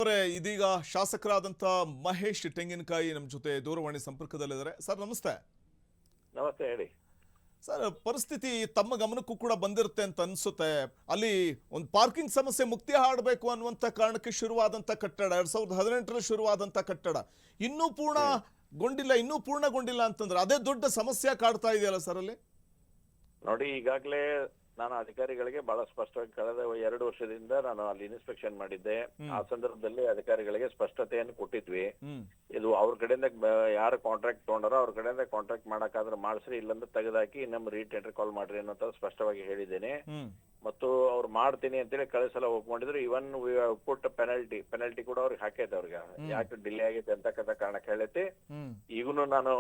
ಇದೀಗ ಶಾಸಕರಾದಂತ ಮಹೇಶ್ ತೆಂಗಿನಕಾಯಿ ನಮ್ಮ ಜೊತೆ ದೂರವಾಣಿ ಸಂಪರ್ಕದಲ್ಲಿದ್ದಾರೆ. ಸರ್ ನಮಸ್ತೆ. ನಮಸ್ತೆ, ಹೇಳಿ ಸರ್, ಪರಿಸ್ಥಿತಿ ತಮ್ಮ ಗಮನಕ್ಕೂ ಕೂಡ ಬಂದಿರುತ್ತೆ ಅಂತ ಅನ್ಸುತ್ತೆ. ಅಲ್ಲಿ ಒಂದು ಪಾರ್ಕಿಂಗ್ ಸಮಸ್ಯೆ ಮುಕ್ತಿ ಹಾಡಬೇಕು ಅನ್ನುವಂಥ ಕಾರಣಕ್ಕೆ ಶುರುವಾದಂಥ ಕಟ್ಟಡ 2018ರಲ್ಲಿ ಶುರುವಾದಂಥ ಕಟ್ಟಡ ಇನ್ನೂ ಪೂರ್ಣಗೊಂಡಿಲ್ಲ ಅಂತಂದ್ರೆ ಅದೇ ದೊಡ್ಡ ಸಮಸ್ಯೆ ಕಾಡ್ತಾ ಇದೆಯಲ್ಲ ಸರ್ ಅಲ್ಲಿ? ನೋಡಿ, ಈಗಾಗಲೇ ನಾನು ಅಧಿಕಾರಿಗಳಿಗೆ ಬಹಳ ಸ್ಪಷ್ಟವಾಗಿ ಕಳೆದ 2 ವರ್ಷದಿಂದ ನಾನು ಅಲ್ಲಿ ಇನ್ಸ್ಪೆಕ್ಷನ್ ಮಾಡಿದ್ದೆ. ಆ ಸಂದರ್ಭದಲ್ಲಿ ಅಧಿಕಾರಿಗಳಿಗೆ ಸ್ಪಷ್ಟತೆಯನ್ನು ಕೊಟ್ಟಿದ್ವಿ. ಇದು ಅವ್ರ ಕಡೆಯಿಂದ ಯಾರು ಕಾಂಟ್ರಾಕ್ಟ್ ತಗೊಂಡಾರೋ ಅವ್ರ ಕಡೆಯಿಂದ ಕಾಂಟ್ರಾಕ್ಟ್ ಮಾಡಕ್ಕಾದ್ರೆ ಮಾಡಿಸ್ರಿ, ಇಲ್ಲಂದ್ರೆ ತೆಗೆದಾಕಿ ನಮ್ಮ ರೀಟೆಂಡರ್ ಕಾಲ್ ಮಾಡ್ರಿ ಅನ್ನೋ ಸ್ಪಷ್ಟವಾಗಿ ಹೇಳಿದ್ದೇನೆ. ಮತ್ತು ಅವ್ರು ಮಾಡ್ತೀನಿ ಅಂತೇಳಿ ಕಳೆದ ಸಲ ಒಪ್ಕೊಂಡಿದ್ರು. ಇವನ್ ಪುಟ್ ಪೆನಲ್ಟಿ ಕೂಡ ಅವ್ರಿಗೆ ಹಾಕೈತೆ. ಅವ್ರಿಗೆ ಯಾಕೆ ಡಿಲೇ ಆಗೈತೆ ಅಂತಕ್ಕಂಥ ಕಾರಣಕ್ಕೆ ಹೇಳೈತಿ. ಈಗೂನು ನಾನು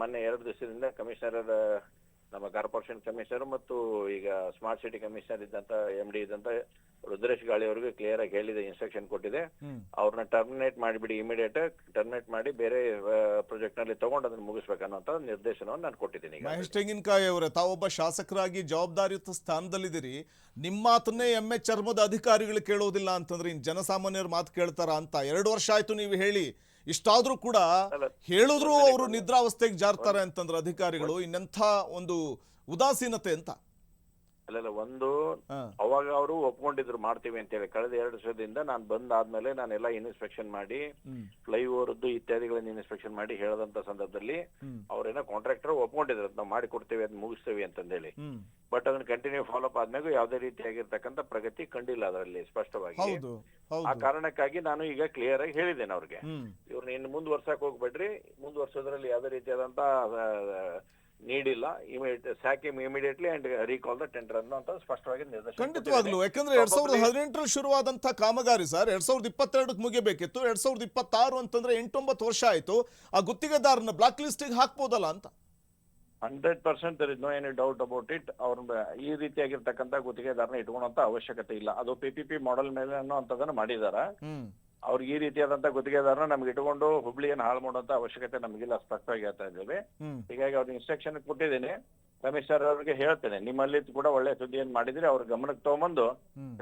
ಮೊನ್ನೆ 2 ದಿವಸದಿಂದ ಕಮಿಷನರ್, ನಮ್ಮ ಕಾರ್ಪೊರೇಷನ್ ಕಮಿಷನರ್ ಮತ್ತು ಈಗ ಸ್ಮಾರ್ಟ್ ಸಿಟಿ ಕಮಿಷನರ್ ಇದ್ದಂತ MD ಇದ್ದಂತ ರುದ್ರೇಶ್ ಗಾಳಿ ಅವರಿಗೆ ಕ್ಲಿಯರ್ ಆಗಿ ಹೇಳಿದೆ, ಇನ್ಸ್ಟ್ರಕ್ಷನ್ ಕೊಟ್ಟಿದೆ. ಅವ್ರನ್ನ ಟರ್ಮಿನೇಟ್ ಮಾಡಿಬಿಡಿ, ಇಮಿಡಿಯೇಟ್ ಟರ್ಮಿನೇಟ್ ಮಾಡಿ ಬೇರೆ ಪ್ರಾಜೆಕ್ಟ್ ನಲ್ಲಿ ತಗೊಂಡು ಅದನ್ನ ಮುಗಿಸ್ಬೇಕನ್ನೋ ನಿರ್ದೇಶನವನ್ನು ನಾನು ಕೊಟ್ಟಿದ್ದೀನಿ. ಮಹೇಶ್ ತೆಂಗಿನಕಾಯಿ ಅವರೇ, ತಾವೊಬ್ಬ ಶಾಸಕರಾಗಿ ಜವಾಬ್ದಾರಿಯುತ ಸ್ಥಾನದಲ್ಲಿದ್ದೀರಿ. ನಿಮ್ಮ ಮಾತನ್ನೇ ಎಮ್ಮೆ ಚರ್ಮದ ಅಧಿಕಾರಿಗಳು ಕೇಳೋದಿಲ್ಲ ಅಂತಂದ್ರೆ ಇನ್ ಜನಸಾಮಾನ್ಯರ ಮಾತು ಕೇಳ್ತಾರ ಅಂತ 2 ವರ್ಷ ಆಯ್ತು ನೀವು ಹೇಳಿ. ಇಷ್ಟಾದ್ರೂ ಕೂಡ ಹೇಳಿದ್ರು ಅವರು ನಿದ್ರಾವಸ್ಥೆಗೆ ಜಾರ್ತಾರೆ ಅಂತಂದ್ರೆ ಅಧಿಕಾರಿಗಳು. ಇನ್ನೆಂಥ ಒಂದು ಉದಾಸೀನತೆ ಅಂತ. ಅಲ್ಲ, ಒಂದು ಅವಾಗ ಅವರು ಒಪ್ಕೊಂಡಿದ್ರು ಮಾಡ್ತೀವಿ ಅಂತ ಹೇಳಿ. ಕಳೆದ 2 ವರ್ಷದಿಂದ ನಾನು ಬಂದಾದ್ಮೇಲೆ ನಾನೆಲ್ಲ ಇನ್ಸ್ಪೆಕ್ಷನ್ ಮಾಡಿ ಫ್ಲೈಓವರ್ದು ಇತ್ಯಾದಿಗಳನ್ನ ಇನ್ಸ್ಪೆಕ್ಷನ್ ಮಾಡಿ ಹೇಳದಂತ ಸಂದರ್ಭದಲ್ಲಿ ಅವ್ರೇನೋ ಕಾಂಟ್ರಾಕ್ಟರ್ ಒಪ್ಕೊಂಡಿದ್ರು, ನಾವು ಮಾಡಿ ಕೊಡ್ತೇವೆ, ಅದ್ ಮುಗಿಸ್ತೇವೆ ಅಂತಂದೇಳಿ. ಬಟ್ ಅದನ್ನ ಕಂಟಿನ್ಯೂ ಫಾಲೋ ಅಪ್ ಆದ್ಮೇಲೆ ಯಾವುದೇ ರೀತಿಯಾಗಿರ್ತಕ್ಕಂಥ ಪ್ರಗತಿ ಕಂಡಿಲ್ಲ ಅದರಲ್ಲಿ ಸ್ಪಷ್ಟವಾಗಿ. ಆ ಕಾರಣಕ್ಕಾಗಿ ನಾನು ಈಗ ಕ್ಲಿಯರ್ ಆಗಿ ಹೇಳಿದ್ದೇನೆ ಅವ್ರಿಗೆ, ಇವ್ರನ್ನ ಇನ್ನು ಮುಂದುವರ್ಸಕ್ ಹೋಗ್ಬೇಡ್ರಿ, ಮುಂದುವರ್ಸೋದ್ರಲ್ಲಿ ಯಾವುದೇ ರೀತಿಯಾದಂತ ನೀಡಿಲ್ಲ, immediately and recall the tender ಅಂತ ಸ್ಪಷ್ಟವಾಗಿ ನಿರ್ದೇಶನ. ಖಂಡಿತವಾಗ್ಲು, ಯಾಕಂದ್ರೆ 2018ರಲ್ಲಿ ಶುರುವಾದಂತ ಕಾಮಗಾರಿ ಸರ್ 2022ಕ್ಕೆ ಮುಗಿಬೇಕಿತ್ತು. 2026 ಅಂತಂದ್ರೆ 8-9 ವರ್ಷ ಆಯ್ತು. ಆ ಗುತ್ತಿಗೆದಾರನ ಬ್ಲಾಕ್ ಲಿಸ್ಟಿಗೆ ಹಾಕ್ಬೋದಲ್ಲ ಅಂತ. 100% there is no any doubt about it. ಅವ್ರ ಈ ರೀತಿಯಾಗಿರ್ತಕ್ಕಂಥ ಗುತ್ತಿಗೆದಾರನ ಇಟ್ಕೊಳ್ಳುವಂತ ಅವಶ್ಯಕತೆ ಇಲ್ಲ. ಅದು PPP ಮಾಡೆಲ್ ಮೇಲೆ ಅನ್ನೋಂಥದ್ದನ್ನ ಮಾಡಿದಾರ. ಅವ್ರಿಗೆ ಈ ರೀತಿಯಾದಂತ ಗುತ್ತಿಗೆದಾರನ ನಮ್ಗೆ ಇಟ್ಕೊಂಡು ಹುಬ್ಳಿಯನ್ನು ಹಾಳು ಮಾಡುವಂತ ಅವಶ್ಯಕತೆ ನಮಗಿಲ್ಲ, ಸ್ಪಷ್ಟವಾಗಿ ಹೇಳ್ತಾ ಇದ್ದೇವೆ. ಹೀಗಾಗಿ ಅವ್ರಿಗೆ ಇನ್ಸ್ಟ್ರಕ್ಷನ್ ಕೊಟ್ಟಿದ್ದೇನೆ. ಕಮಿಷನರ್ ಅವ್ರಿಗೆ ಹೇಳ್ತೇನೆ, ನಿಮ್ಮಲ್ಲಿ ಕೂಡ ಒಳ್ಳೆ ಸುದ್ದಿಯನ್ನು ಮಾಡಿದ್ರೆ ಅವ್ರ ಗಮನಕ್ಕೆ ತಗೊಂಬಂದು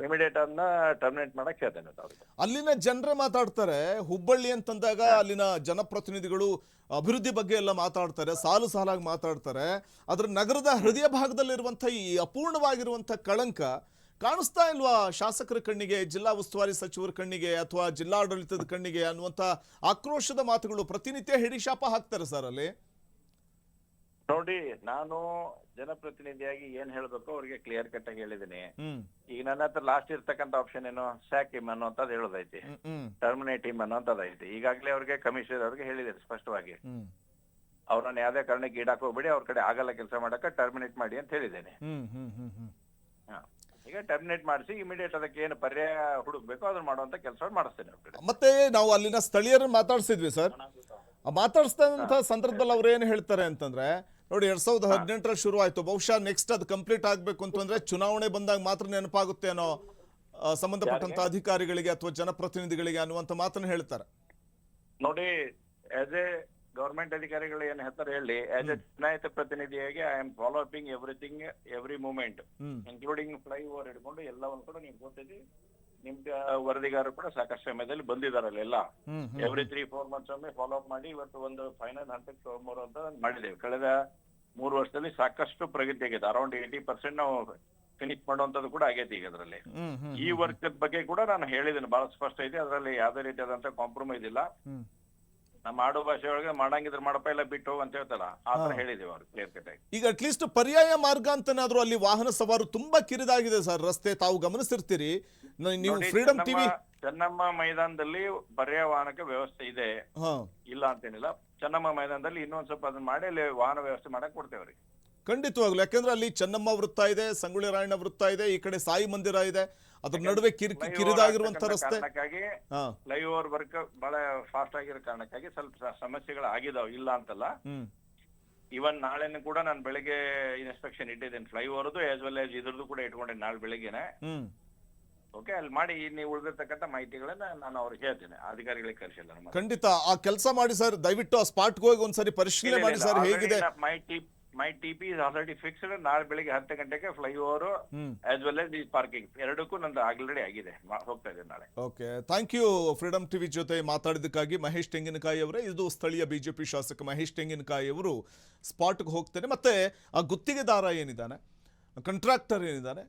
ಇಮಿಡಿಯೇಟ್ ಅನ್ನ ಟರ್ಮಿನೇಟ್ ಮಾಡಕ್ ಹೇಳ್ತೇನೆ ಅವ್ರಿಗೆ. ಅಲ್ಲಿನ ಜನರೇ ಮಾತಾಡ್ತಾರೆ. ಹುಬ್ಬಳ್ಳಿ ಅಂತಂದಾಗ ಅಲ್ಲಿನ ಜನಪ್ರತಿನಿಧಿಗಳು ಅಭಿವೃದ್ಧಿ ಬಗ್ಗೆ ಎಲ್ಲ ಮಾತಾಡ್ತಾರೆ, ಸಾಲು ಸಾಲಾಗಿ ಮಾತಾಡ್ತಾರೆ. ಅದ್ರ ನಗರದ ಹೃದಯ ಭಾಗದಲ್ಲಿರುವಂಥ ಈ ಅಪೂರ್ಣವಾಗಿರುವಂಥ ಕಳಂಕ ಕಾಣಿಸ್ತಾ ಇಲ್ವಾ ಶಾಸಕರ ಕಣ್ಣಿಗೆ, ಜಿಲ್ಲಾ ಉಸ್ತುವಾರಿ ಸಚಿವರ ಕಣ್ಣಿಗೆ, ಅಥವಾ ಜಿಲ್ಲಾಡಳಿತದ ಕಣ್ಣಿಗೆ ಅನ್ನುವಂಥ ಆಕ್ರೋಶದ ಮಾತುಗಳು ಪ್ರತಿನಿತ್ಯ ಹಿಡಿಶಾಪ ಹಾಕ್ತಾರೆ ಸರ್ ಅಲ್ಲಿ. ನೋಡಿ, ನಾನು ಜನಪ್ರತಿನಿಧಿಯಾಗಿ ಏನ್ ಹೇಳ್ಬೇಕು ಅವ್ರಿಗೆ ಕ್ಲಿಯರ್ ಕಟ್ ಆಗಿ ಹೇಳಿದ್ದೀನಿ. ಈಗ ನನ್ನ ಹತ್ರ ಲಾಸ್ಟ್ ಇರ್ತಕ್ಕಂಥ ಆಪ್ಷನ್ ಏನು, ಸ್ಯಾಕ್ ಹಿಮ್ ಅನ್ನೋಂಥದ್ದು ಹೇಳೋದೈತಿ, ಟರ್ಮಿನೇಟ್ ಹಿಮ್ ಅನ್ನೋಂಥದ್ದೈತಿ. ಈಗಾಗಲೇ ಅವ್ರಿಗೆ ಕಮಿಷನರ್ ಅವ್ರಿಗೆ ಹೇಳಿದ್ದಾರೆ ಸ್ಪಷ್ಟವಾಗಿ, ಅವ್ರನ್ನ ಯಾವ್ದೇ ಕಾರಣಕ್ಕೆ ಈಡಾಕ್ ಹೋಗ್ಬೇಡಿ, ಅವ್ರ ಕಡೆ ಆಗಲ್ಲ ಕೆಲಸ ಮಾಡಕ್ಕೆ ಟರ್ಮಿನೇಟ್ ಮಾಡಿ ಅಂತ ಹೇಳಿದ್ದೇನೆ. ಈಗ ಟರ್ಮಿನೇಟ್ ಮಾಡಿಸಿ ಇಮಿಡಿಯೇಟ್ ಅದಕ್ಕೆ ಏನು ಪರ್ಯಾಯ ಹುಡುಕ್ಬೇಕು ಅದನ್ನ ಮಾಡುವಂತ ಕೆಲಸ ಮಾಡಿಸ್ತೇನೆ ಅವ್ರ ಕಡೆ. ಮತ್ತೆ ನಾವು ಅಲ್ಲಿನ ಸ್ಥಳೀಯರನ್ನ ಮಾತಾಡ್ಸಿದ್ವಿ ಸರ್. ಮಾತಾಡಿಸಿದಂತ ಸಂದರ್ಭದಲ್ಲಿ ಅವ್ರು ಏನ್ ಹೇಳ್ತಾರೆ ಅಂತಂದ್ರೆ, ನೋಡಿ 2018ರಲ್ಲಿ ಶುರು ಆಯ್ತು, ಬಹುಶಃ ನೆಕ್ಸ್ಟ್ ಅದು ಕಂಪ್ಲೀಟ್ ಆಗ್ಬೇಕು ಅಂತಂದ್ರೆ ಚುನಾವಣೆ ಬಂದಾಗ ಮಾತ್ರ ನೆನಪಾಗುತ್ತೆ ಅನ್ನೋ ಸಂಬಂಧಪಟ್ಟಂತ ಅಧಿಕಾರಿಗಳಿಗೆ ಅಥವಾ ಜನಪ್ರತಿನಿಧಿಗಳಿಗೆ ಅನ್ನುವಂತ ಮಾತನ್ನ ಹೇಳ್ತಾರೆ. ನೋಡಿ, ಆಸ್ ಎ ಗವರ್ಮೆಂಟ್ ಅಧಿಕಾರಿಗಳು ಏನ್ ಹೇಳ್ತಾರೆ ಹೇಳಿ, ಆಸ್ ಎ ಚುನಾಯಿತ ಪ್ರತಿನಿಧಿಯಾಗಿ I am following everything, every moment, including flyover ಹಿಡ್ಕೊಂಡು ಎಲ್ಲವನ್ನು ಕೂಡ ನೀವು ಗೊತ್ತಿದೆ. ನಿಮ್ ವರದಿಗಾರರು ಕೂಡ ಸಾಕಷ್ಟು ಸಮಯದಲ್ಲಿ ಬಂದಿದಾರಲ್ಲ ಎಲ್ಲ. ಎವ್ರಿ 3-4 ಮಂತ್ಸ್ ಒಮ್ಮೆ ಫಾಲೋ ಅಪ್ ಮಾಡಿ ಇವತ್ತು ಒಂದು ಫೈನಲ್ ಹಂತಕ್ಕೆ ತಗೊಂಬರೋ ಅಂತ ಮಾಡಿದ್ದೇವೆ. ಕಳೆದ 3 ವರ್ಷದಲ್ಲಿ ಸಾಕಷ್ಟು ಪ್ರಗತಿ ಆಗಿದೆ. ಅರೌಂಡ್ 80% ನಾವು ಫಿನಿಶ್ ಮಾಡುವಂತದ್ದು ಕೂಡ ಆಗೈತಿ ಈಗ ಅದರಲ್ಲಿ. ಈ ವರ್ಕ್ ಬಗ್ಗೆ ಕೂಡ ನಾನು ಹೇಳಿದ್ದೇನೆ, ಬಹಳ ಸ್ಪಷ್ಟ ಇದೆ, ಅದರಲ್ಲಿ ಯಾವುದೇ ರೀತಿಯಾದಂತ ಕಾಂಪ್ರಮೈಸ್ ಇಲ್ಲ. ನಮ್ಮ ಆಡು ಭಾಷೆ ಒಳಗೆ ಮಾಡಂಗಿದ್ರೆ ಮಾಡಪ್ಪ, ಇಲ್ಲ ಬಿಟ್ಟು ಹೋಗ ಅಂತ ಹೇಳ್ತಾರ, ಆತರ ಹೇಳಿದೇವೆ ಅವ್ರು ಕ್ಲಿಯರ್ ಕಟ್ ಆಗಿ. ಈಗ ಅಟ್ಲೀಸ್ಟ್ ಪರ್ಯಾಯ ಮಾರ್ಗ ಅಂತನಾದ್ರೂ ಅಲ್ಲಿ ವಾಹನ ಸವಾರು ತುಂಬಾ ಕಿರಿದಾಗಿದೆ ಸರ್ ರಸ್ತೆ, ತಾವು ಗಮನಿಸಿರ್ತೀರಿ. ನೀವು ಫ್ರೀಡಮ್ ಟಿವಿ ಚೆನ್ನಮ್ಮ ಮೈದಾನದಲ್ಲಿ ಪರ್ಯಾಯ ವಾಹನಕ್ಕೆ ವ್ಯವಸ್ಥೆ ಇದೆ, ಇಲ್ಲ ಅಂತೇನಿಲ್ಲ. ಚೆನ್ನಮ್ಮ ಮೈದಾನದಲ್ಲಿ ಇನ್ನೊಂದ್ ಸ್ವಲ್ಪ ಅದನ್ನ ಮಾಡಿ ಅಲ್ಲಿ ವಾಹನ ವ್ಯವಸ್ಥೆ ಮಾಡಕ್ ಕೊಡ್ತೇವ್ರಿ. ಖಂಡಿತವಾಗ್ಲು, ಯಾಕಂದ್ರೆ ಅಲ್ಲಿ ಚೆನ್ನಮ್ಮ ವೃತ್ತ ಇದೆ, ಸಂಗೊಳ್ಳಿ ರಾಯಣ್ಣ ವೃತ್ತ ಇದೆ, ಈ ಕಡೆ ಸಾಯಿ ಮಂದಿರ ಇದೆ. ಅದ್ರ ನಡುವೆ ಕಿರಿದಾಗಿರುವಂತ ರಸ್ತೆ, ಫ್ಲೈಓವರ್ ವರ್ಕ್ ಬಹಳ ಫಾಸ್ಟ್ ಆಗಿರೋ ಕಾರಣಕ್ಕಾಗಿ ಸ್ವಲ್ಪ ಸಮಸ್ಯೆಗಳು ಆಗಿದಾವ್, ಇಲ್ಲ ಅಂತಲ್ಲ. ಇವನ್ ನಾಳೆನೂ ಕೂಡ ನಾನು ಬೆಳಿಗ್ಗೆ ಇನ್ಸ್ಪೆಕ್ಷನ್ ಇಟ್ಟಿದ್ದೇನೆ, ಫ್ಲೈಓವರ್ದು ಆಸ್ ವೆಲ್ ಆಸ್ ಇದ್ರದ್ದು ಕೂಡ ಇಟ್ಕೊಂಡಿದ್ದೀನಿ ನಾಳೆ ಬೆಳಿಗ್ಗೆನೆ. ಓಕೆ, ಅಲ್ಲಿ ಮಾಡಿ ನೀವು ಉಳಿದಿರ್ತಕ್ಕಂಥ ಮಾಹಿತಿಗಳನ್ನ ನಾನು ಅವ್ರಿಗೆ ಹೇಳ್ತೇನೆ, ಅಧಿಕಾರಿಗಳಿಗೆ ಕಳಿಸಿಲ್ಲ. ಖಂಡಿತ ಆ ಕೆಲಸ ಮಾಡಿ ಸರ್, ದಯವಿಟ್ಟು ಆ ಸ್ಪಾಟ್ಗೆ ಹೋಗಿ ಒಂದ್ಸರಿ ಪರಿಶೀಲನೆ ಮಾಡಿ ಸರ್ ಹೇಗಿದೆ. My TP is already fixed. ನಾಳೆ ಬೆಳಿಗ್ಗೆ 10 ಗಂಟೆಗೆ ಫ್ಲೈಓವರ್ ಆಸ್ ವೆಲ್ ಆಸ್ ಈ ಪಾರ್ಕಿಂಗ್ ಎರಡಕ್ಕೂ ನಂದು ಆಲ್ರೆಡಿ ಆಗಿದೆ. ಹೋಗ್ತಾ ಇದೆ ನಾಳೆ. Okay, thank you freedom TV ಜೊತೆ ಮಾತಾಡಿದ್ದಕ್ಕಾಗಿ ಮಹೇಶ್ ತೆಂಗಿನಕಾಯಿ ಅವರೇ. ಇದು ಸ್ಥಳೀಯ ಬಿಜೆಪಿ ಶಾಸಕ ಮಹೇಶ್ ತೆಂಗಿನಕಾಯಿ ಅವರು ಸ್ಪಾಟ್ಗೆ ಹೋಗ್ತಾರೆ. ಮತ್ತೆ ಆ ಗುತ್ತಿಗೆದಾರ ಏನಿದ್ದಾನೆ, ಕಾಂಟ್ರಾಕ್ಟರ್ ಏನಿದ್ದಾನೆ,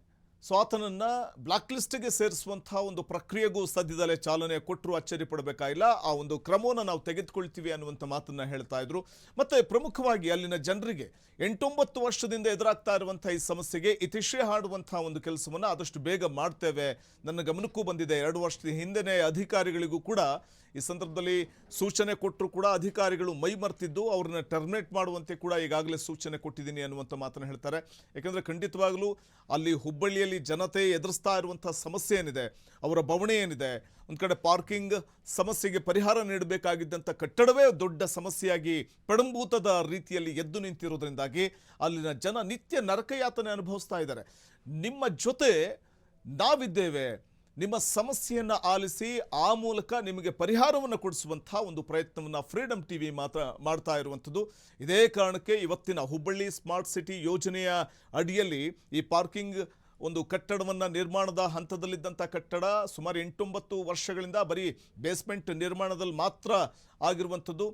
ಸೊ ಆತನನ್ನು ಬ್ಲಾಕ್ ಲಿಸ್ಟ್ಗೆ ಸೇರಿಸುವಂತಹ ಒಂದು ಪ್ರಕ್ರಿಯೆಗೂ ಸದ್ಯದಲ್ಲೇ ಚಾಲನೆ ಕೊಟ್ಟರು, ಅಚ್ಚರಿ ಪಡಬೇಕಾಗಿಲ್ಲ. ಆ ಒಂದು ಕ್ರಮವನ್ನು ನಾವು ತೆಗೆದುಕೊಳ್ತೀವಿ ಅನ್ನುವಂಥ ಮಾತನ್ನು ಹೇಳ್ತಾ ಇದ್ರು. ಮತ್ತು ಪ್ರಮುಖವಾಗಿ ಅಲ್ಲಿನ ಜನರಿಗೆ 8-9 ವರ್ಷದಿಂದ ಎದುರಾಗ್ತಾ ಇರುವಂಥ ಈ ಸಮಸ್ಯೆಗೆ ಇತಿಶ್ರೇ ಹಾಡುವಂತಹ ಒಂದು ಕೆಲಸವನ್ನು ಆದಷ್ಟು ಬೇಗ ಮಾಡ್ತೇವೆ. ನನ್ನ ಗಮನಕ್ಕೂ ಬಂದಿದೆ, 2 ವರ್ಷದ ಹಿಂದೆನೇ ಅಧಿಕಾರಿಗಳಿಗೂ ಕೂಡ ಈ ಸಂದರ್ಭದಲ್ಲಿ ಸೂಚನೆ ಕೊಟ್ಟರು ಕೂಡ ಅಧಿಕಾರಿಗಳು ಮೈ ಮರ್ತಿದ್ದು ಅವ್ರನ್ನ ಟರ್ಮಿನೇಟ್ ಮಾಡುವಂತೆ ಕೂಡ ಈಗಾಗಲೇ ಸೂಚನೆ ಕೊಟ್ಟಿದ್ದೀನಿ ಅನ್ನುವಂಥ ಮಾತನ್ನು ಹೇಳ್ತಾರೆ. ಯಾಕಂದರೆ ಖಂಡಿತವಾಗಲೂ ಅಲ್ಲಿ ಹುಬ್ಬಳ್ಳಿಯಲ್ಲಿ ಜನತೆ ಎದುರಿಸ್ತಾ ಇರುವಂಥ ಸಮಸ್ಯೆ ಏನಿದೆ, ಅವರ ಬವಣೆ ಏನಿದೆ, ಒಂದು ಕಡೆ ಪಾರ್ಕಿಂಗ್ ಸಮಸ್ಯೆಗೆ ಪರಿಹಾರ ನೀಡಬೇಕಾಗಿದ್ದಂಥ ಕಟ್ಟಡವೇ ದೊಡ್ಡ ಸಮಸ್ಯೆಯಾಗಿ ಪಡಂಭೂತದ ರೀತಿಯಲ್ಲಿ ಎದ್ದು ನಿಂತಿರೋದ್ರಿಂದಾಗಿ ಅಲ್ಲಿನ ಜನ ನಿತ್ಯ ನರಕಯಾತನೆ ಅನುಭವಿಸ್ತಾ ಇದ್ದಾರೆ. ನಿಮ್ಮ ಜೊತೆ ನಾವಿದ್ದೇವೆ, ನಿಮ್ಮ ಸಮಸ್ಯೆಯನ್ನು ಆಲಿಸಿ ಆ ಮೂಲಕ ನಿಮಗೆ ಪರಿಹಾರವನ್ನು ಕೊಡಿಸುವಂಥ ಒಂದು ಪ್ರಯತ್ನವನ್ನು ಫ್ರೀಡಮ್ ಟಿವಿ ಮಾಡ್ತಾ ಇರುವಂಥದ್ದು. ಇದೇ ಕಾರಣಕ್ಕೆ ಇವತ್ತಿನ ಹುಬ್ಬಳ್ಳಿ ಸ್ಮಾರ್ಟ್ ಸಿಟಿ ಯೋಜನೆಯ ಅಡಿಯಲ್ಲಿ ಈ ಪಾರ್ಕಿಂಗ್ ಒಂದು ಕಟ್ಟಡವನ್ನು ನಿರ್ಮಾಣದ ಹಂತದಲ್ಲಿದ್ದಂಥ ಕಟ್ಟಡ ಸುಮಾರು 8-9 ವರ್ಷಗಳಿಂದ ಬರೀ ಬೇಸ್ಮೆಂಟ್ ನಿರ್ಮಾಣದಲ್ಲಿ ಮಾತ್ರ ಆಗಿರುವಂಥದ್ದು.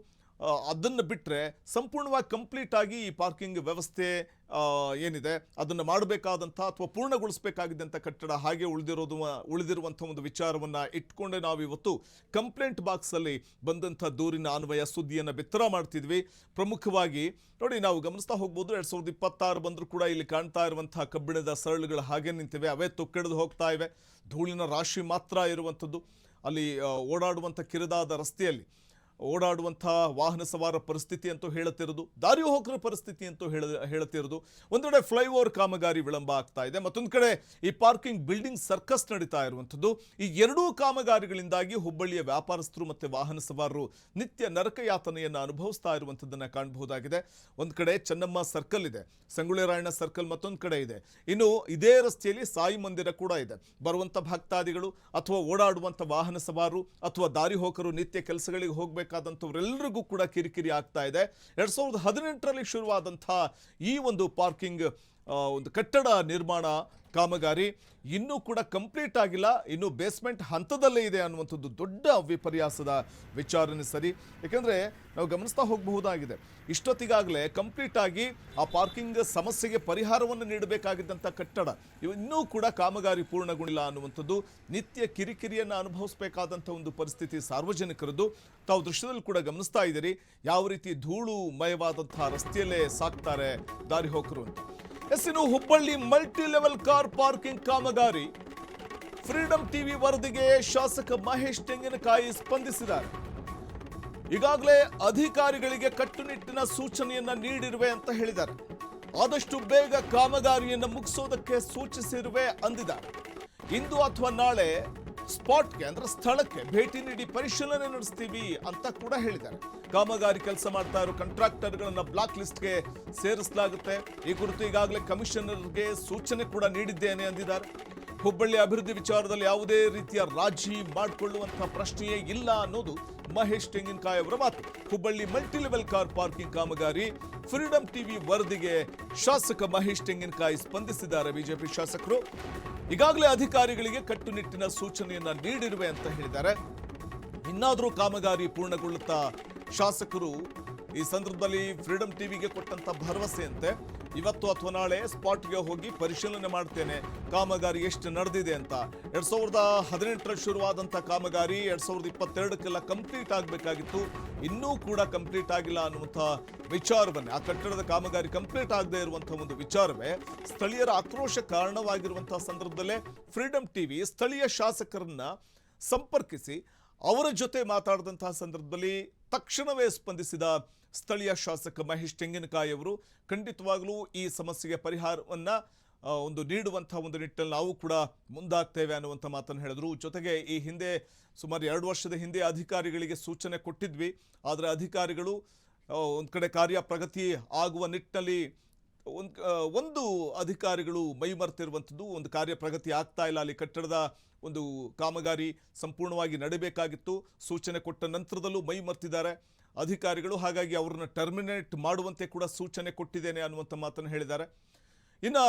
ಅದನ್ನು ಬಿಟ್ಟರೆ ಸಂಪೂರ್ಣವಾಗಿ ಕಂಪ್ಲೀಟ್ ಆಗಿ ಈ ಪಾರ್ಕಿಂಗ್ ವ್ಯವಸ್ಥೆ ಏನಿದೆ ಅದನ್ನು ಮಾಡಬೇಕಾದಂಥ ಅಥವಾ ಪೂರ್ಣಗೊಳಿಸಬೇಕಾಗಿದ್ದಂಥ ಕಟ್ಟಡ ಹಾಗೆ ಉಳಿದಿರುವಂಥ ಒಂದು ವಿಚಾರವನ್ನು ಇಟ್ಕೊಂಡೆ ನಾವು ಇವತ್ತು ಕಂಪ್ಲೇಂಟ್ ಬಾಕ್ಸಲ್ಲಿ ಬಂದಂಥ ದೂರಿನ ಅನ್ವಯ ಸುದ್ದಿಯನ್ನು ಬಿತ್ತರ ಮಾಡ್ತಿದ್ವಿ. ಪ್ರಮುಖವಾಗಿ ನೋಡಿ, ನಾವು ಗಮನಿಸ್ತಾ ಹೋಗ್ಬೋದು, 2026 ಬಂದರೂ ಕೂಡ ಇಲ್ಲಿ ಕಾಣ್ತಾ ಇರುವಂಥ ಕಬ್ಬಿಣದ ಸರಳುಗಳು ಹಾಗೆ ನಿಂತಿವೆ, ಅವೇ ತೊಕ್ಕೆಡೆದು ಹೋಗ್ತಾ ಇವೆ, ಧೂಳಿನ ರಾಶಿ ಮಾತ್ರ ಇರುವಂಥದ್ದು. ಅಲ್ಲಿ ಓಡಾಡುವಂಥ ಕಿರಿದಾದ ರಸ್ತೆಯಲ್ಲಿ ಓಡಾಡುವಂಥ ವಾಹನ ಸವಾರ ಪರಿಸ್ಥಿತಿ ಅಂತೂ ಹೇಳುತ್ತಿರೋದು, ದಾರಿ ಹೋಗರ ಪರಿಸ್ಥಿತಿ ಅಂತೂ ಹೇಳುತ್ತಿರೋದು. ಒಂದು ಕಡೆ ಫ್ಲೈಓವರ್ ಕಾಮಗಾರಿ ವಿಳಂಬ ಆಗ್ತಾ ಇದೆ, ಮತ್ತೊಂದು ಕಡೆ ಈ ಪಾರ್ಕಿಂಗ್ ಬಿಲ್ಡಿಂಗ್ ಸರ್ಕಸ್ ನಡೀತಾ ಇರುವಂಥದ್ದು. ಈ ಎರಡೂ ಕಾಮಗಾರಿಗಳಿಂದಾಗಿ ಹುಬ್ಬಳ್ಳಿಯ ವ್ಯಾಪಾರಸ್ಥರು ಮತ್ತು ವಾಹನ ಸವಾರರು ನಿತ್ಯ ನರಕಯಾತನೆಯನ್ನು ಅನುಭವಿಸ್ತಾ ಇರುವಂಥದ್ದನ್ನು ಕಾಣಬಹುದಾಗಿದೆ. ಒಂದು ಕಡೆ ಚೆನ್ನಮ್ಮ ಸರ್ಕಲ್ ಇದೆ, ಸಂಗೊಳ್ಳಿ ರಾಯಣ್ಣ ಸರ್ಕಲ್ ಮತ್ತೊಂದು ಕಡೆ ಇದೆ, ಇನ್ನು ಇದೇ ರಸ್ತೆಯಲ್ಲಿ ಸಾಯಿ ಮಂದಿರ ಕೂಡ ಇದೆ. ಬರುವಂಥ ಭಕ್ತಾದಿಗಳು ಅಥವಾ ಓಡಾಡುವಂಥ ವಾಹನ ಸವಾರರು ಅಥವಾ ದಾರಿ ಹೋಕರು ನಿತ್ಯ ಕೆಲಸಗಳಿಗೆ ಹೋಗಬೇಕಾದಂಥವರೆಲ್ಲರಿಗೂ ಕೂಡ ಕಿರಿಕಿರಿ ಆಗ್ತಾ ಇದೆ. 2018ರಲ್ಲಿ ಶುರುವಾದಂಥ ಈ ಒಂದು ಪಾರ್ಕಿಂಗ್ ಒಂದು ಕಟ್ಟಡ ನಿರ್ಮಾಣ ಕಾಮಗಾರಿ ಇನ್ನೂ ಕೂಡ ಕಂಪ್ಲೀಟ್ ಆಗಿಲ್ಲ, ಇನ್ನು ಬೇಸ್ಮೆಂಟ್ ಹಂತದಲ್ಲೇ ಇದೆ ಅನ್ನುವಂಥದ್ದು ದೊಡ್ಡ ವಿಪರ್ಯಾಸದ ವಿಚಾರಣೆ. ಸರಿ, ಯಾಕೆಂದರೆ ನಾವು ಗಮನಿಸ್ತಾ ಹೋಗಬಹುದಾಗಿದೆ, ಇಷ್ಟೊತ್ತಿಗಾಗಲೇ ಕಂಪ್ಲೀಟ್ ಆಗಿ ಆ ಪಾರ್ಕಿಂಗ್ ಸಮಸ್ಯೆಗೆ ಪರಿಹಾರವನ್ನು ನೀಡಬೇಕಾಗಿದ್ದಂಥ ಕಟ್ಟಡ ಇನ್ನೂ ಕೂಡ ಕಾಮಗಾರಿ ಪೂರ್ಣಗೊಂಡಿಲ್ಲ ಅನ್ನುವಂಥದ್ದು ನಿತ್ಯ ಕಿರಿಕಿರಿಯನ್ನು ಅನುಭವಿಸಬೇಕಾದಂಥ ಒಂದು ಪರಿಸ್ಥಿತಿ ಸಾರ್ವಜನಿಕರದ್ದು. ತಾವು ದೃಶ್ಯದಲ್ಲಿ ಕೂಡ ಗಮನಿಸ್ತಾ ಇದ್ದೀರಿ ಯಾವ ರೀತಿ ಧೂಳು ಮಯವಾದಂಥ ರಸ್ತೆಯಲ್ಲೇ ಸಾಕ್ತಾರೆ ದಾರಿ ಹೋಕರು ಅಂತ. ಇನ್ನು Hubballi multi level car parking ಕಾಮಗಾರಿ ಫ್ರೀಡಮ್ ಟಿವಿ ವರದಿಗೆ ಶಾಸಕ ಮಹೇಶ್ ತೆಂಗಿನಕಾಯಿ ಸ್ಪಂದಿಸಿದ್ದಾರೆ. ಈಗಾಗಲೇ ಅಧಿಕಾರಿಗಳಿಗೆ ಕಟ್ಟುನಿಟ್ಟಿನ ಸೂಚನೆಯನ್ನ ನೀಡಿರುವೆ ಅಂತ ಹೇಳಿದ್ದಾರೆ. ಆದಷ್ಟು ಬೇಗ ಕಾಮಗಾರಿಯನ್ನು ಮುಗಿಸೋದಕ್ಕೆ ಸೂಚಿಸಿರುವೆ ಅಂದಿದ್ದಾರೆ. ಇಂದು ಅಥವಾ ನಾಳೆ ಸ್ಪಾಟ್ಗೆ ಅಂದ್ರೆ ಸ್ಥಳಕ್ಕೆ ಭೇಟಿ ನೀಡಿ ಪರಿಶೀಲನೆ ನಡೆಸ್ತೀವಿ ಅಂತ ಕೂಡ ಹೇಳಿದ್ದಾರೆ. ಕಾಮಗಾರಿ ಕೆಲಸ ಮಾಡ್ತಾ ಇರೋ ಕಾಂಟ್ರಾಕ್ಟರ್ಗಳನ್ನ ಬ್ಲಾಕ್ ಲಿಸ್ಟ್ಗೆ ಸೇರಿಸಲಾಗುತ್ತೆ. ಈ ಕುರಿತು ಈಗಾಗಲೇ ಕಮಿಷನರ್ಗೆ ಸೂಚನೆ ಕೂಡ ನೀಡಿದ್ದೇನೆ ಅಂದಿದ್ದಾರೆ. ಹುಬ್ಬಳ್ಳಿ ಅಭಿವೃದ್ಧಿ ವಿಚಾರದಲ್ಲಿ ಯಾವುದೇ ರೀತಿಯ ರಾಜಿ ಮಾಡಿಕೊಳ್ಳುವಂತಹ ಪ್ರಶ್ನೆಯೇ ಇಲ್ಲ ಅನ್ನೋದು ಮಹೇಶ್ ತೆಂಗಿನಕಾಯಿ ಅವರ ಮಾತು. Hubballi multi level car parking ಕಾಮಗಾರಿ ಫ್ರೀಡಮ್ ಟಿವಿ ವರದಿಗೆ ಶಾಸಕ ಮಹೇಶ್ ತೆಂಗಿನಕಾಯಿ ಸ್ಪಂದಿಸಿದ್ದಾರೆ. ಬಿಜೆಪಿ ಶಾಸಕರು ಈಗಾಗಲೇ ಅಧಿಕಾರಿಗಳಿಗೆ ಕಟ್ಟುನಿಟ್ಟಿನ ಸೂಚನೆಯನ್ನ ನೀಡಿರುವೆ ಅಂತ ಹೇಳಿದ್ದಾರೆ. ಇನ್ನಾದರೂ ಕಾಮಗಾರಿ ಪೂರ್ಣಗೊಳ್ಳುತ್ತಾ ಶಾಸಕರು ಈ ಸಂದರ್ಭದಲ್ಲಿ ಫ್ರೀಡಮ್ ಟಿವಿಗೆ ಕೊಟ್ಟಂತ ಭರವಸೆಯಂತೆ ಇವತ್ತು ಅಥವಾ ನಾಳೆ ಸ್ಪಾಟ್ಗೆ ಹೋಗಿ ಪರಿಶೀಲನೆ ಮಾಡ್ತೇನೆ ಕಾಮಗಾರಿ ಎಷ್ಟು ನಡೆದಿದೆ ಅಂತ. 2018ರಲ್ಲಿ ಶುರುವಾದಂಥ ಕಾಮಗಾರಿ 2022ಕ್ಕೆಲ್ಲ ಕಂಪ್ಲೀಟ್ ಆಗಬೇಕಾಗಿತ್ತು, ಇನ್ನೂ ಕೂಡ ಕಂಪ್ಲೀಟ್ ಆಗಿಲ್ಲ ಅನ್ನುವಂಥ ವಿಚಾರವನ್ನೇ, ಆ ಕಟ್ಟಡದ ಕಾಮಗಾರಿ ಕಂಪ್ಲೀಟ್ ಆಗದೆ ಇರುವಂಥ ಒಂದು ವಿಚಾರವೇ ಸ್ಥಳೀಯರ ಆಕ್ರೋಶ ಕಾರಣವಾಗಿರುವಂತಹ ಸಂದರ್ಭದಲ್ಲೇ ಫ್ರೀಡಮ್ ಟಿವಿ ಸ್ಥಳೀಯ ಶಾಸಕರನ್ನ ಸಂಪರ್ಕಿಸಿ ಅವರ ಜೊತೆ ಮಾತಾಡಿದಂತಹ ಸಂದರ್ಭದಲ್ಲಿ ತಕ್ಷಣವೇ ಸ್ಪಂದಿಸಿದ ಸ್ಥಳೀಯ ಶಾಸಕ ಮಹೇಶ್ ತೆಂಗಿನಕಾಯಿ ಅವರು ಖಂಡಿತವಾಗಲೂ ಈ ಸಮಸ್ಯೆಗೆ ಪರಿಹಾರವನ್ನು ಒಂದು ನೀಡುವಂಥ ಒಂದು ನಿಟ್ಟಲ್ಲಿ ನಾವು ಕೂಡ ಮುಂದಾಗ್ತೇವೆ ಅನ್ನುವಂಥ ಮಾತನ್ನು ಹೇಳಿದ್ರು. ಜೊತೆಗೆ ಈ ಹಿಂದೆ ಸುಮಾರು 2 ವರ್ಷದ ಹಿಂದೆ ಅಧಿಕಾರಿಗಳಿಗೆ ಸೂಚನೆ ಕೊಟ್ಟಿದ್ವಿ, ಆದರೆ ಅಧಿಕಾರಿಗಳು ಒಂದು ಕಡೆ ಕಾರ್ಯ ಪ್ರಗತಿ ಆಗುವ ನಿಟ್ಟಿನಲ್ಲಿ ಒಂದು ಅಧಿಕಾರಿಗಳು ಮೈಮರೆತಿರುವಂಥದ್ದು, ಒಂದು ಕಾರ್ಯ ಪ್ರಗತಿ ಆಗ್ತಾ ಇಲ್ಲ, ಅಲ್ಲಿ ಕಟ್ಟಡದ ಒಂದು ಕಾಮಗಾರಿ ಸಂಪೂರ್ಣವಾಗಿ ನಡೀಬೇಕಾಗಿತ್ತು, ಸೂಚನೆ ಕೊಟ್ಟ ನಂತರದಲ್ಲೂ ಮೈಮರೆತಿದ್ದಾರೆ ಅಧಿಕಾರಿಗಳು, ಹಾಗಾಗಿ ಅವ್ರನ್ನ ಟರ್ಮಿನೇಟ್ ಮಾಡುವಂತೆ ಕೂಡ ಸೂಚನೆ ಕೊಟ್ಟಿದ್ದೇನೆ ಅನ್ನುವಂಥ ಮಾತನ್ನು ಹೇಳಿದ್ದಾರೆ. ಇನ್ನು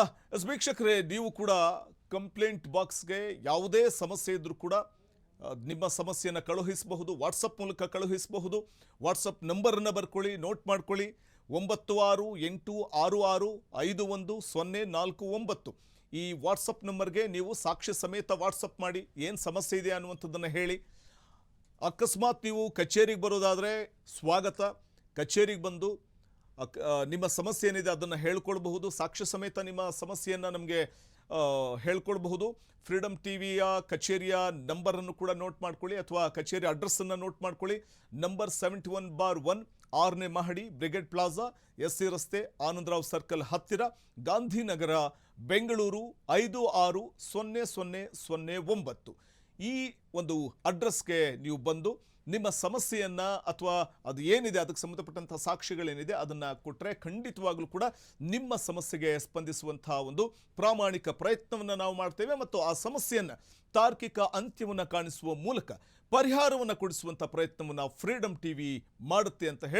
ವೀಕ್ಷಕರೇ, ನೀವು ಕೂಡ ಕಂಪ್ಲೇಂಟ್ ಬಾಕ್ಸ್ಗೆ ಯಾವುದೇ ಸಮಸ್ಯೆ ಇದ್ರೂ ಕೂಡ ನಿಮ್ಮ ಸಮಸ್ಯೆಯನ್ನು ಕಳುಹಿಸಬಹುದು, ವಾಟ್ಸಪ್ ಮೂಲಕ ಕಳುಹಿಸಬಹುದು. ವಾಟ್ಸಪ್ ನಂಬರನ್ನು ಬರ್ಕೊಳ್ಳಿ, ನೋಟ್ ಮಾಡ್ಕೊಳ್ಳಿ, 9666510449. ಈ ವಾಟ್ಸಪ್ ನಂಬರ್ಗೆ ನೀವು ಸಾಕ್ಷ್ಯ ಸಮೇತ ವಾಟ್ಸಪ್ ಮಾಡಿ ಏನು ಸಮಸ್ಯೆ ಇದೆ ಅನ್ನುವಂಥದ್ದನ್ನು ಹೇಳಿ. ಅಕಸ್ಮಾತ್ ನೀವು ಕಚೇರಿಗೆ ಬರೋದಾದರೆ ಸ್ವಾಗತ, ಕಚೇರಿಗೆ ಬಂದು ನಿಮ್ಮ ಸಮಸ್ಯೆ ಏನಿದೆ ಅದನ್ನು ಹೇಳ್ಕೊಳ್ಬಹುದು, ಸಾಕ್ಷ್ಯ ಸಮೇತ ನಿಮ್ಮ ಸಮಸ್ಯೆಯನ್ನು ನಮಗೆ ಹೇಳ್ಕೊಳ್ಬಹುದು. ಫ್ರೀಡಮ್ ಟಿವಿಯ ಕಚೇರಿಯ ನಂಬರನ್ನು ಕೂಡ ನೋಟ್ ಮಾಡ್ಕೊಳ್ಳಿ, ಅಥವಾ ಕಚೇರಿ ಅಡ್ರೆಸ್ಸನ್ನು ನೋಟ್ ಮಾಡ್ಕೊಳ್ಳಿ. ನಂಬರ್ 71/1, 6ನೇ ಮಹಡಿ, ಬ್ರಿಗೇಡ್ ಪ್ಲಾಜಾ, SC ರಸ್ತೆ, ಆನಂದರಾವ್ ಸರ್ಕಲ್ ಹತ್ತಿರ, ಗಾಂಧಿನಗರ, ಬೆಂಗಳೂರು 560009. ಈ ಒಂದು ಅಡ್ರೆಸ್ಗೆ ನೀವು ಬಂದು ನಿಮ್ಮ ಸಮಸ್ಯೆಯನ್ನು ಅಥವಾ ಅದು ಏನಿದೆ ಅದಕ್ಕೆ ಸಂಬಂಧಪಟ್ಟಂಥ ಸಾಕ್ಷಿಗಳೇನಿದೆ ಅದನ್ನು ಕೊಟ್ಟರೆ ಖಂಡಿತವಾಗಲೂ ಕೂಡ ನಿಮ್ಮ ಸಮಸ್ಯೆಗೆ ಸ್ಪಂದಿಸುವಂತಹ ಒಂದು ಪ್ರಾಮಾಣಿಕ ಪ್ರಯತ್ನವನ್ನು ನಾವು ಮಾಡ್ತೇವೆ, ಮತ್ತು ಆ ಸಮಸ್ಯೆಯನ್ನು ತಾರ್ಕಿಕ ಅಂತ್ಯವನ್ನು ಕಾಣಿಸುವ ಮೂಲಕ ಪರಿಹಾರವನ್ನು ಕೊಡಿಸುವಂಥ ಪ್ರಯತ್ನವನ್ನು ಫ್ರೀಡಮ್ ಟಿವಿ ಮಾಡುತ್ತೆ ಅಂತ ಹೇಳಿ